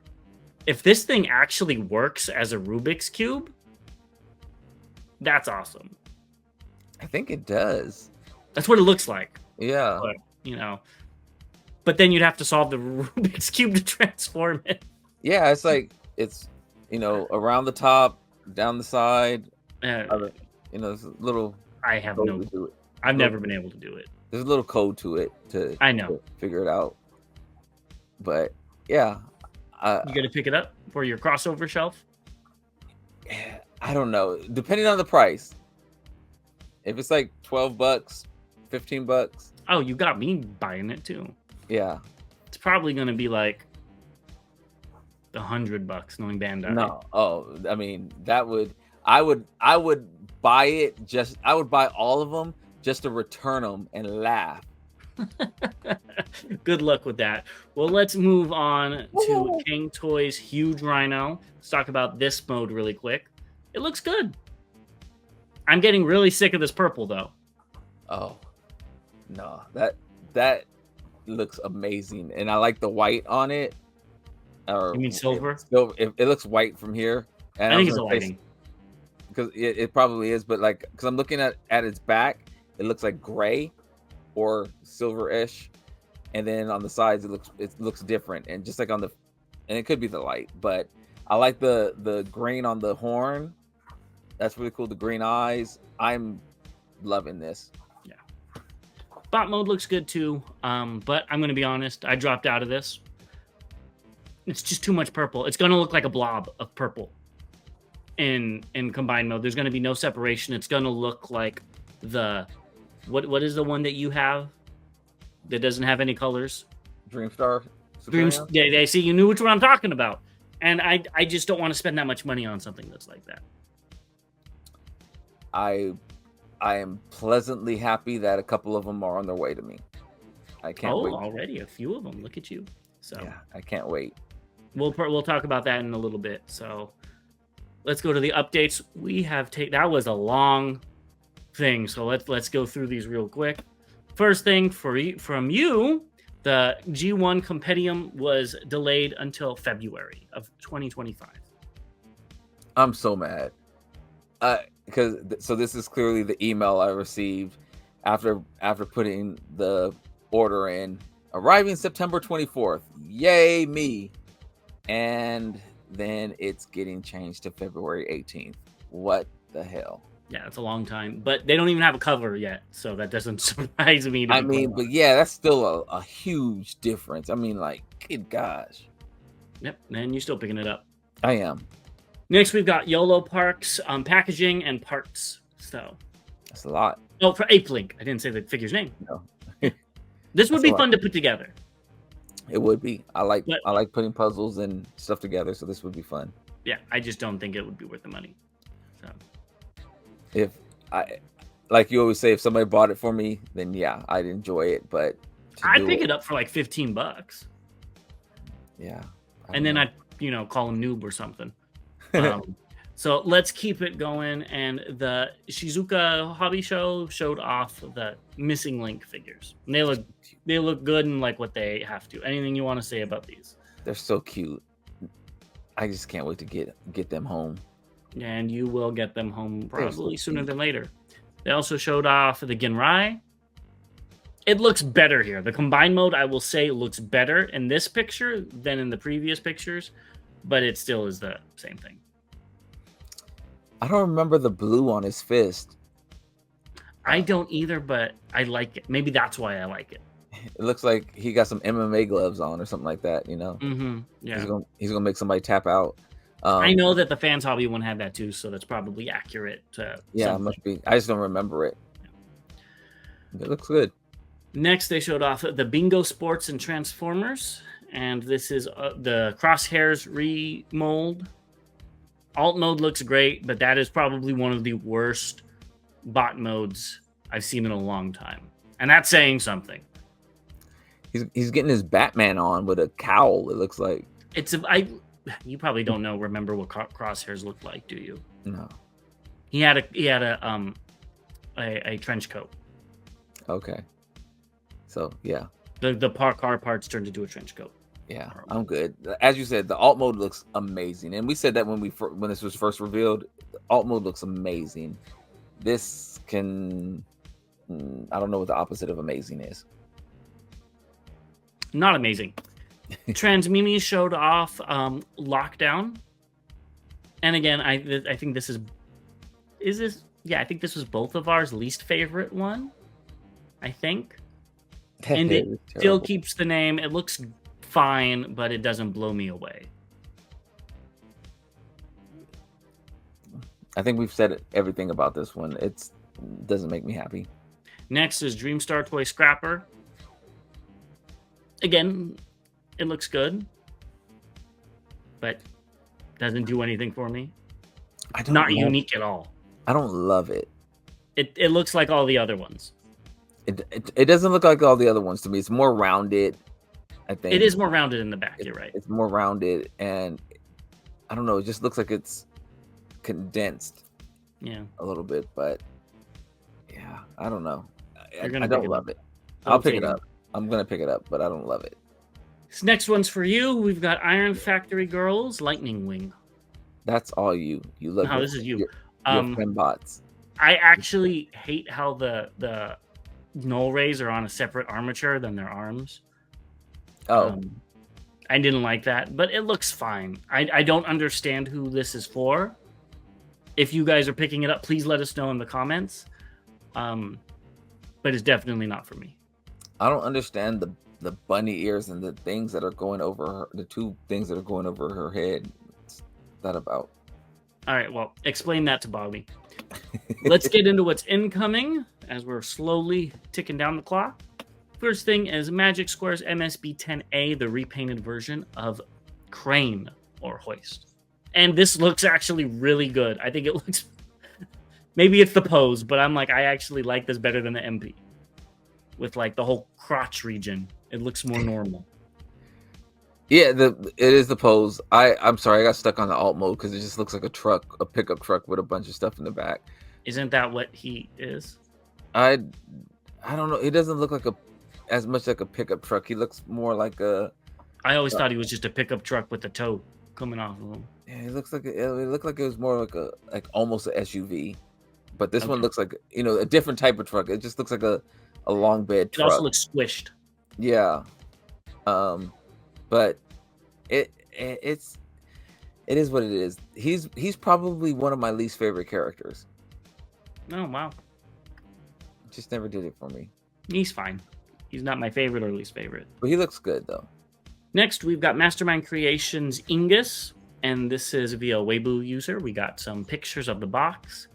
If this thing actually works as a Rubik's Cube, that's awesome. I think it does. That's what it looks like. Yeah. But, you know, but then you'd have to solve the Rubik's Cube to transform it. Yeah, it's like it's around the top, down the side. There's a little. I have code no. to do it. I've never been able to do it. There's a little code to it to figure it out. But yeah, you got to pick it up for your crossover shelf. I don't know. Depending on the price, if it's like $12, $15. Oh, you got me buying it too. Yeah, it's probably gonna be like $100, knowing Bandai. No, I mean I would buy it I would buy all of them just to return them and laugh. Good luck with that. Well, let's move on to King Toys Huge Rhino. Let's talk about this mode really quick. It looks good. I'm getting really sick of this purple though. Oh no, that looks amazing, and I like the white on it. Or you mean silver? It looks white from here. And I think it's a lighting. Because it probably is, but like because I'm looking at its back, it looks like gray or silver-ish, and then on the sides it looks different, and just like and it could be the light, but I like the green on the horn. That's really cool. The green eyes. I'm loving this. Yeah. Bot mode looks good too, but I'm gonna be honest. I dropped out of this. It's just too much purple. It's gonna look like a blob of purple in combined mode. There's gonna be no separation. It's gonna look like the what is the one that you have that doesn't have any colors? Dreamstar. Yeah, see, you knew which one I'm talking about, and I just don't want to spend that much money on something that's like that. I am pleasantly happy that a couple of them are on their way to me. I can't wait. Already a few of them. Look at you. So yeah, I can't wait. We'll talk about that in a little bit. So let's go to the updates. We have that was a long thing, so let's go through these real quick. First thing from you, the G1 Compendium was delayed until February of 2025. I'm so mad. So this is clearly the email I received after putting the order in, arriving September 24th. Yay me. And then it's getting changed to February 18th. What the hell? Yeah, it's a long time, but they don't even have a cover yet, so that doesn't surprise me. But yeah, that's still a huge difference. I mean, like, good gosh. Yep, and you're still picking it up. I am. Next, we've got YOLO Parks, packaging and parts. So that's a lot. Oh, for Ape Link. I didn't say the figure's name. No. This would be fun to put together. It would be. I like putting puzzles and stuff together, so this would be fun. Yeah, I just don't think it would be worth the money. So if I, like you always say, if somebody bought it for me, then yeah, I'd enjoy it. But I'd pick it up for like $15. Yeah. And then I'd, call him noob or something. So let's keep it going. And the Shizuoka Hobby Show showed off the missing Link figures. And they look good and like what they have to. Anything you want to say about these? They're so cute. I just can't wait to get them home. And you will get them home probably sooner than later. They also showed off the Genrai. It looks better here. The combined mode, I will say, looks better in this picture than in the previous pictures, but it still is the same thing. I don't remember the blue on his fist. I don't either, but I like it. Maybe that's why I like it. It looks like he got some MMA gloves on or something like that, Mm-hmm. Yeah. He's gonna make somebody tap out. I know that the Fans Hobby one had that too, so that's probably accurate. Yeah, it must be. I just don't remember it. Yeah. It looks good. Next, they showed off the Bingo Sports and Transformers, and this is the Crosshairs remold. Alt mode looks great, but that is probably one of the worst bot modes I've seen in a long time, and that's saying something. He's getting his Batman on with a cowl. It looks like You probably don't remember what Crosshairs look like, do you? No. He had a trench coat. Okay. So yeah. The car parts turned into a trench coat. Yeah, I'm good. As you said, the alt mode looks amazing, and we said that when this was first revealed. The alt mode looks amazing. This can, I don't know what the opposite of amazing is. Not amazing. Transmimi showed off Lockdown, and again, I think this is this. Yeah, I think this was both of ours least favorite one. I think, and it still keeps the name. It looks fine, but it doesn't blow me away. I think we've said everything about this one. It doesn't make me happy. Next is Dreamstar Toy Scrapper. Again, it looks good, but doesn't do anything for me. Not unique at all. I don't love it. It looks like all the other ones. It doesn't look like all the other ones to me. It's more rounded. I think it is more rounded in the back. You're right. It's more rounded, and I don't know. It just looks like it's condensed. Yeah, a little bit, but yeah, I don't know. I don't love it. I'll pick it up. I'm gonna pick it up, but I don't love it. This next one's for you. We've got Iron Factory Girls Lightning Wing. That's all you. You love. No, this is you. Your fembots. I actually hate how the null rays are on a separate armature than their arms. Oh, I didn't like that, but it looks fine. I don't understand who this is for. If you guys are picking it up, please let us know in the comments. But it's definitely not for me. I don't understand the bunny ears and the things that are going over her, the two things that are going over her head. What's that about? All right, well, explain that to Bobby. Let's get into what's incoming as we're slowly ticking down the clock. First thing is Magic Square's MSB 10A, the repainted version of Crane or Hoist. And this looks actually really good. I think it looks... Maybe it's the pose, but I'm like, I actually like this better than the MP. With like the whole crotch region. It looks more normal. Yeah, it is the pose. I'm sorry, I got stuck on the alt mode because it just looks like a pickup truck with a bunch of stuff in the back. Isn't that what he is? I don't know. It doesn't look like as much like a pickup truck. He looks more like a... I always thought he was just a pickup truck with a tow coming off of him. Yeah, it looked like it was more like almost an SUV. But this one looks like, a different type of truck. It just looks like a long bed truck. It also looks squished. Yeah. But it is what it is. He's probably one of my least favorite characters. Oh, wow. Just never did it for me. He's fine. He's not my favorite or least favorite. But he looks good, though. Next, we've got Mastermind Creations Ingus, and this is via Weibo user. We got some pictures of the box.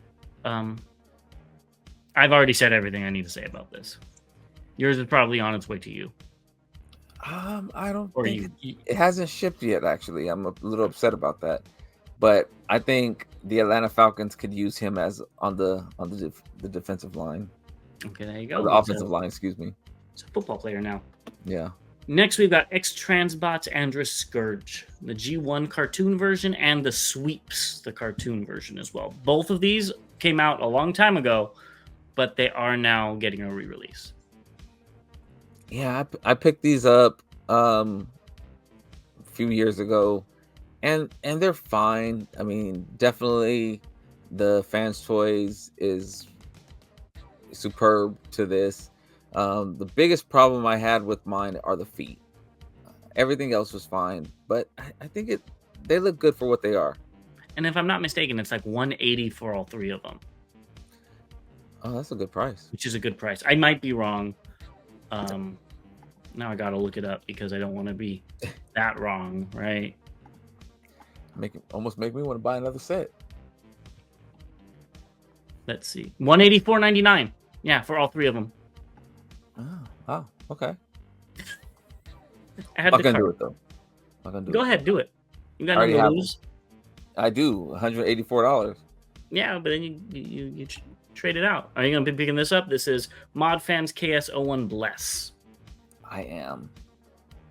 I've already said everything I need to say about this. Yours is probably on its way to you. I don't think it hasn't shipped yet, actually. I'm a little upset about that. But I think the Atlanta Falcons could use him as on the defensive line. Okay, there you go. Or the offensive line, excuse me. It's a football player now. Yeah. Next, we've got X-Transbots Andrus Scourge, the G1 cartoon version, and the Sweeps, the cartoon version as well. Both of these came out a long time ago, but they are now getting a re-release. Yeah, I picked these up a few years ago, and they're fine. I mean, definitely the Fans Toys is superb to this. The biggest problem I had with mine are the feet. Everything else was fine, but I think they look good for what they are. And if I'm not mistaken, it's like $180 for all three of them. Oh, that's a good price. Which is a good price. I might be wrong. Now I gotta look it up because I don't want to be that wrong, right? Almost make me want to buy another set. Let's see. $184.99. Yeah, for all three of them. Oh, okay. I had I'm gonna do it though. Go ahead, do it. You got nothing to lose. I do. $184. Yeah, but then you trade it out. Are you gonna be picking this up? This is ModFans KS01 Bless. I am.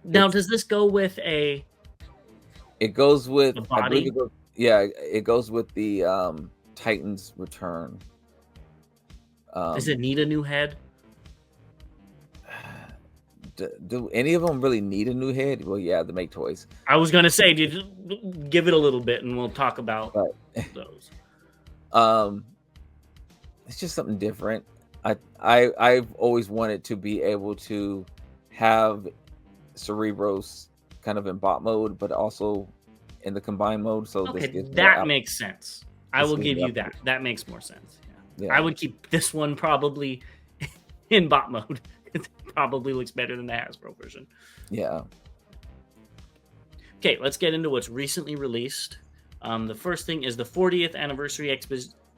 Now, does this go with a? It goes with the body. it goes with the Titans Return. Does it need a new head? Do any of them really need a new head? Well, yeah, the MakeToys. I was gonna say, dude, give it a little bit, and we'll talk about those. It's just something different. I've always wanted to be able to have Cerebros kind of in bot mode, but also in the combined mode. So okay, that makes sense. I will give you that. That makes more sense. Yeah. I would keep this one probably in bot mode. It probably looks better than the Hasbro version. Yeah. Okay, let's get into what's recently released. The first thing is the 40th anniversary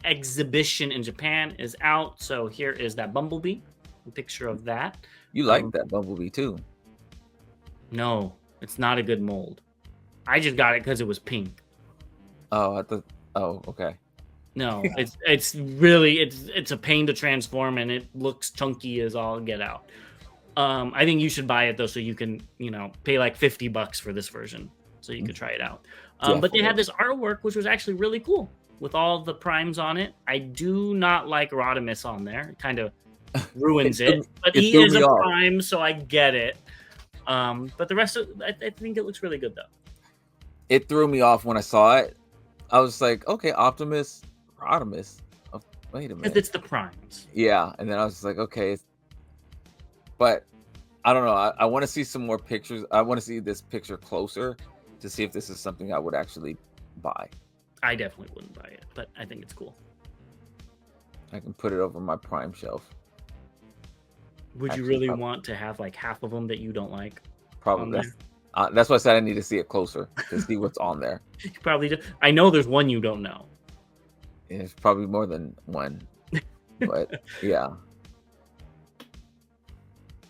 exhibition in Japan is out. So here is that Bumblebee, a picture of that. You like that Bumblebee too? No, it's not a good mold. I just got it because it was pink. Oh, okay. No, it's really it's a pain to transform, and it looks chunky as all get out. I think you should buy it though, so you can pay like $50 for this version, so you could try it out. But they had this artwork which was actually really cool with all the primes on it. I do not like Rodimus on there; it kind of ruins it. But he is a prime, so I get it. But the rest of I think it looks really good though. It threw me off when I saw it. I was like, okay, Optimus, Rodimus. Oh, wait a minute. It's the primes. Yeah, and then I was like, okay. But I don't know. I want to see some more pictures. I want to see this picture closer to see if this is something I would actually buy. I definitely wouldn't buy it, but I think it's cool. I can put it over my prime shelf. Would you really want to have like half of them that you don't like? Probably. That's why I said I need to see it closer to see what's on there. You probably do. I know there's one you don't know. It's probably more than one, but yeah.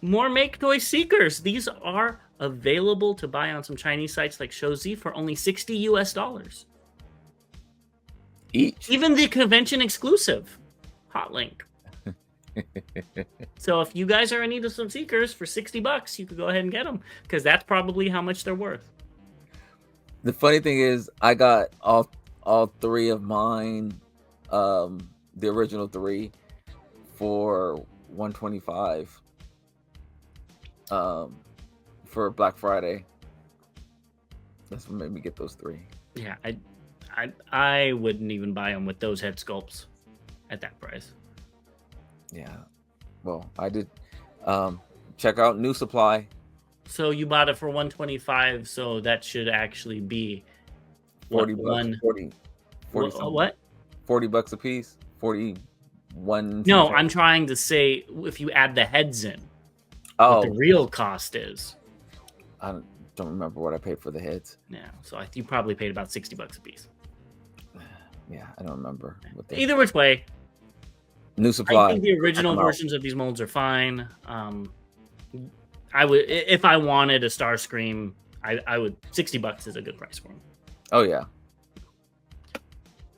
More MakeToys Seekers. These are available to buy on some Chinese sites like Shouzi for only $60 each. Even the convention exclusive hot link. So if you guys are in need of some Seekers for $60, you could go ahead and get them because that's probably how much they're worth. The funny thing is, I got all three of mine, the original three, for $125. For Black Friday. That's what made me get those three. Yeah, I wouldn't even buy them with those head sculpts at that price. Yeah, well, I did. Check out New Supply. So you bought it for $125, so that should actually be $40. What? $40 a piece. 41. No, I'm trying to say if you add the heads in, what the real cost is. I don't remember what I paid for the heads. Yeah, so you probably paid about $60 a piece. Yeah, I don't remember. Either which way. New Supply. I think the original versions of these molds are fine. I would, if I wanted a Starscream, I would. $60 is a good price for them. Oh yeah.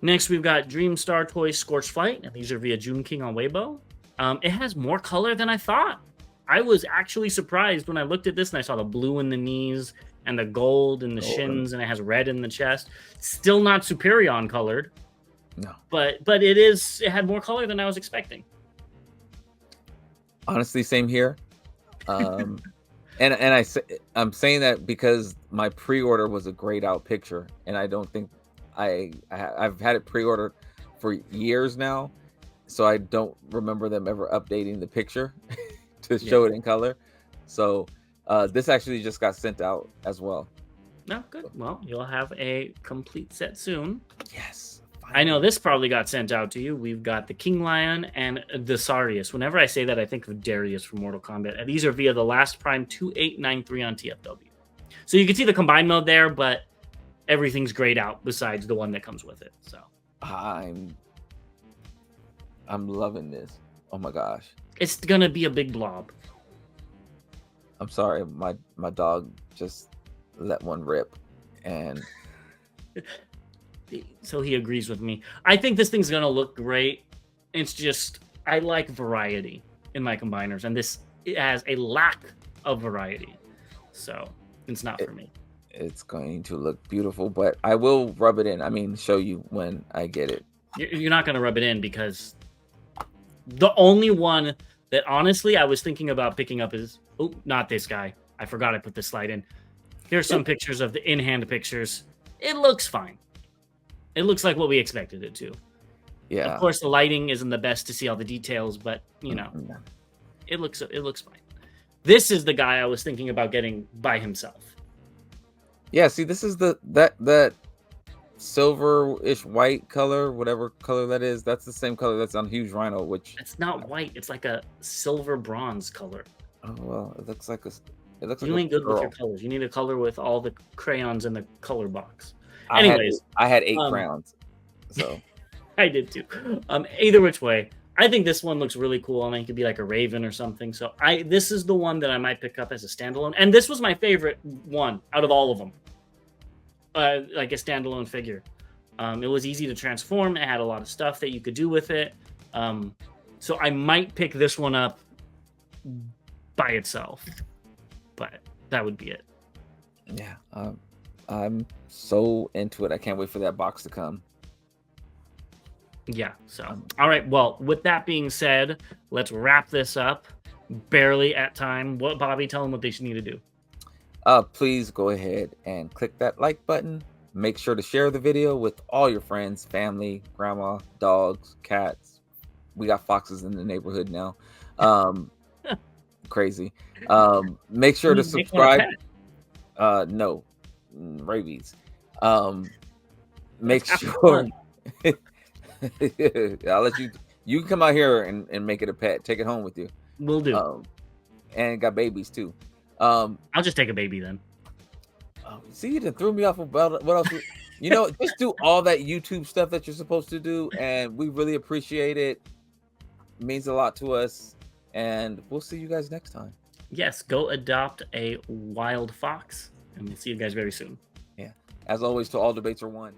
Next, we've got Dreamstar Toys Scorched Flight, and these are via June King on Weibo. It has more color than I thought. I was actually surprised when I looked at this and I saw the blue in the knees and the gold in the shins, and it has red in the chest. Still not Superion colored. No, but it had more color than I was expecting. Honestly, same here. And I'm saying that because my pre-order was a grayed out picture, and I don't think I've had it pre-ordered for years now, so I don't remember them ever updating the picture to show it in color. So this actually just got sent out as well. No, good. Well, you'll have a complete set soon. Yes. I know this probably got sent out to you. We've got the King Lion and the Sarius. Whenever I say that, I think of Darius from Mortal Kombat. And these are via the Last Prime 2893 on TFW. So you can see the combined mode there, but everything's grayed out besides the one that comes with it. So I'm loving this. Oh my gosh. It's gonna be a big blob. I'm sorry, my dog just let one rip, and so he agrees with me. I think this thing's gonna look great. It's just I like variety in my combiners, and it has a lack of variety, so it's not for me. It's going to look beautiful, but I will rub it in. I mean, show you when I get it. You're not gonna rub it in because the only one that honestly I was thinking about picking up is not this guy. I forgot I put this slide in. Here's some pictures of the in-hand pictures. It looks fine. It looks like what we expected it to. Yeah. Of course, the lighting isn't the best to see all the details, but you know, it looks fine. This is the guy I was thinking about getting by himself. Yeah, see, this is that silver-ish white color, whatever color that is. That's the same color that's on Huge Rhino, which It's not white. It's like a silver bronze color. oh well, it looks like You ain't good with your pearl. colors. You need a color with all the crayons in the color box. I had- Anyways, I had 8 crowns, so I did too. Either which way, I think this one looks really cool, and it could be like a raven or something. So this is the one that I might pick up as a standalone, and this was my favorite one out of all of them. Like a standalone figure. It was easy to transform. It had a lot of stuff that you could do with it. So I might pick this one up by itself, but that would be it. yeah, I'm so into it. I can't wait for that box to come. Yeah. So, all right. Well, with that being said, let's wrap this up. Barely at time. What, Bobby? Tell them what they should need to do. Please go ahead and click that like button. Make sure to share the video with all your friends, family, grandma, dogs, cats. We got foxes in the neighborhood now. Crazy. Make sure to subscribe. No, rabies. Make sure. I'll let you. You can come out here and make it a pet. Take it home with you. We'll do. And got babies too. I'll just take a baby then. See, you done threw me off about what else. You know, just do all that YouTube stuff that you're supposed to do, and we really appreciate it. It means a lot to us, and we'll see you guys next time. Yes, go adopt a wild fox, and we'll see you guys very soon. Yeah. As always, to all debates are won.